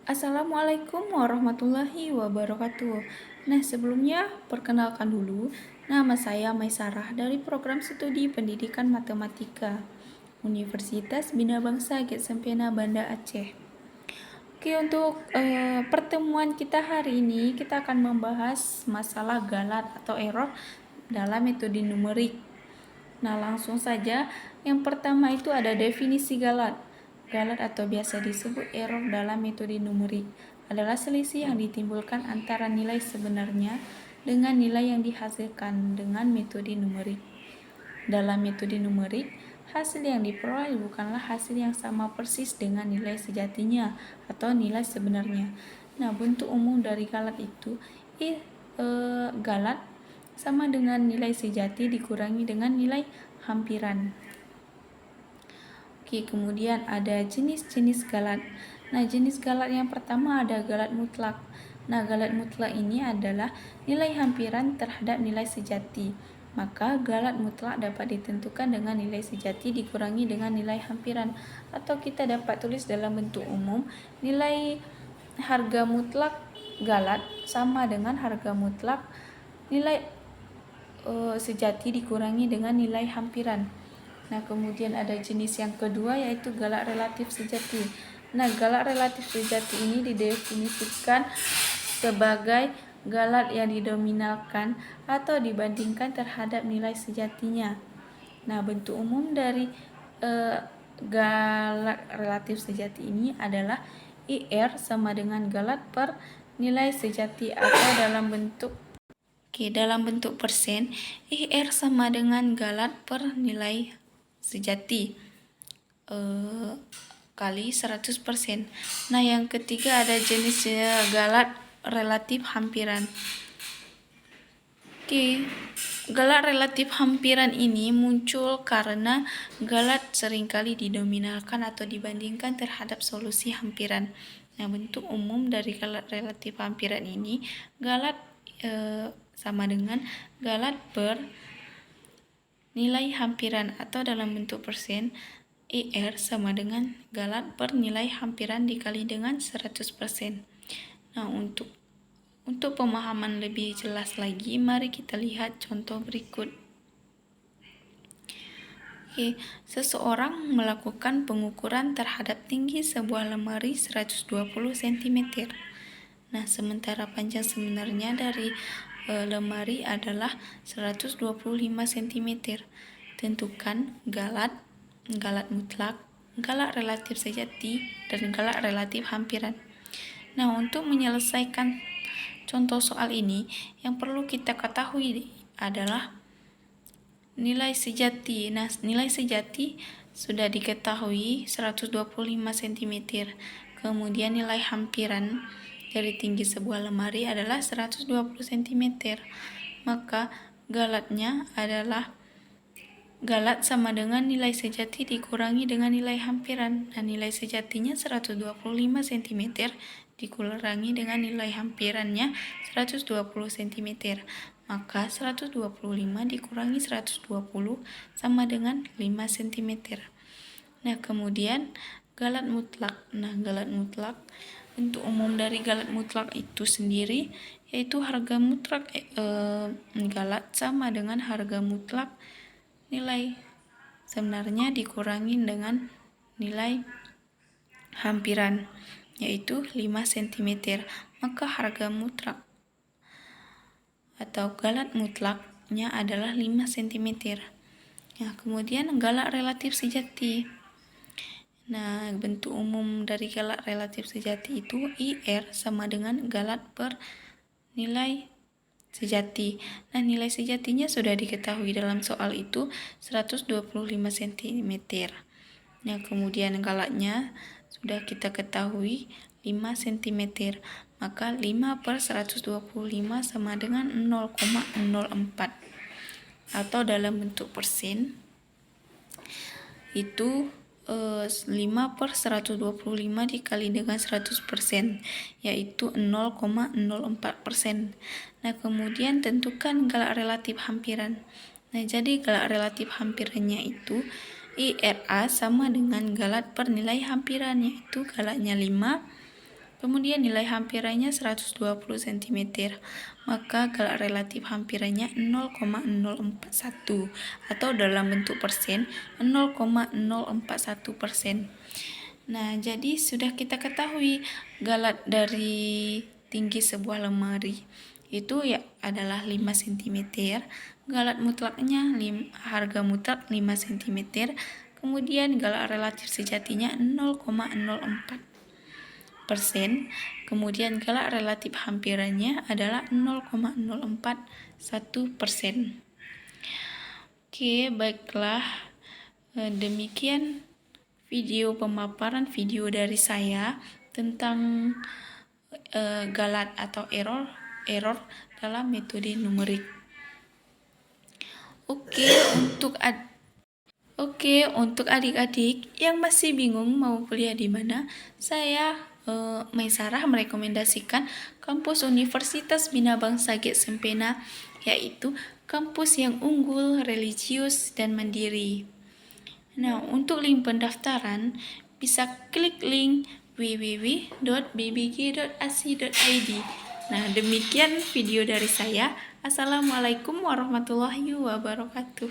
Assalamualaikum warahmatullahi wabarakatuh. Nah, sebelumnya perkenalkan dulu, nama saya Maisarah dari program studi Pendidikan Matematika Universitas Bina Bangsa Sempena Banda Aceh. Oke, untuk pertemuan kita hari ini kita akan membahas masalah galat atau error dalam metode numerik. Nah, langsung saja. Yang pertama itu ada definisi galat. Galat atau biasa disebut error dalam metode numerik adalah selisih yang ditimbulkan antara nilai sebenarnya dengan nilai yang dihasilkan dengan metode numerik. Dalam metode numerik, hasil yang diperoleh bukanlah hasil yang sama persis dengan nilai sejatinya atau nilai sebenarnya. Nah, bentuk umum dari galat itu galat sama dengan nilai sejati dikurangi dengan nilai hampiran. Oke, kemudian ada jenis-jenis galat. Nah, jenis galat yang pertama ada galat mutlak. Nah, galat mutlak ini adalah nilai hampiran terhadap nilai sejati. Maka galat mutlak dapat ditentukan dengan nilai sejati dikurangi dengan nilai hampiran. Atau kita dapat tulis dalam bentuk umum, nilai harga mutlak galat sama dengan harga mutlak nilai sejati dikurangi dengan nilai hampiran. Nah, kemudian ada jenis yang kedua yaitu galat relatif sejati. Nah, galat relatif sejati ini didefinisikan sebagai galat yang didominalkan atau dibandingkan terhadap nilai sejatinya. Nah, bentuk umum dari galat relatif sejati ini adalah IR sama dengan galat per nilai sejati atau dalam bentuk persen, IR sama dengan galat per nilai sejati kali 100%. Nah, yang ketiga ada jenis galat relatif hampiran. Galat relatif hampiran ini muncul karena galat seringkali didominalkan atau dibandingkan terhadap solusi hampiran. Nah, bentuk umum dari galat relatif hampiran ini, galat sama dengan galat per nilai hampiran atau dalam bentuk persen, IR sama dengan galat per nilai hampiran dikali dengan 100%. Nah, untuk pemahaman lebih jelas lagi, mari kita lihat contoh berikut. Seseorang melakukan pengukuran terhadap tinggi sebuah lemari 120 cm. Nah, sementara panjang sebenarnya dari lemari adalah 125 cm. Tentukan galat mutlak, galat relatif sejati, dan galat relatif hampiran. Nah, untuk menyelesaikan contoh soal ini, yang perlu kita ketahui adalah nilai sejati. Nah, nilai sejati sudah diketahui 125 cm. Kemudian nilai hampiran dari tinggi sebuah lemari adalah 120 cm. Maka galatnya adalah galat sama dengan nilai sejati dikurangi dengan nilai hampiran. Nah, nilai sejatinya 125 cm dikurangi dengan nilai hampirannya 120 cm. Maka 125 dikurangi 120 sama dengan 5 cm. Nah, kemudian galat mutlak. Nah, galat mutlak, bentuk umum dari galat mutlak itu sendiri yaitu harga mutlak galat sama dengan harga mutlak nilai sebenarnya dikurangi dengan nilai hampiran yaitu 5 cm. Maka harga mutlak atau galat mutlaknya adalah 5 cm. Nah, kemudian galat relatif sejati. Nah, bentuk umum dari galat relatif sejati itu IR sama dengan galat per nilai sejati. Nah, nilai sejatinya sudah diketahui dalam soal itu 125 cm. Nah, kemudian galatnya sudah kita ketahui 5 cm. Maka 5 per 125 sama dengan 0,04. Atau dalam bentuk persen itu 5 per 125 dikali dengan 100%, yaitu 0,04%. Nah, kemudian tentukan galat relatif hampiran. Nah, jadi galat relatif hampirannya itu IRA sama dengan galat per nilai hampiran, yaitu galatnya 5 Kemudian nilai hampirannya 120 cm, maka galak relatif hampirannya 0,041 atau dalam bentuk persen 0,041%. Nah, jadi sudah kita ketahui galak dari tinggi sebuah lemari itu ya adalah 5 cm, galak mutlaknya harga mutlak 5 cm, kemudian galak relatif sejatinya 0,04%, kemudian galak relatif hampirannya adalah 0,041%. Oke, baiklah, demikian pemaparan video dari saya tentang galat atau error dalam metode numerik. Untuk adik-adik yang masih bingung mau kuliah di mana, saya Maisarah merekomendasikan kampus Universitas Bina Bangsa G. Sempena, yaitu kampus yang unggul, religius, dan mandiri. Nah, untuk link pendaftaran bisa klik link www.bbg.ac.id. Nah, demikian video dari saya. Assalamualaikum warahmatullahi wabarakatuh.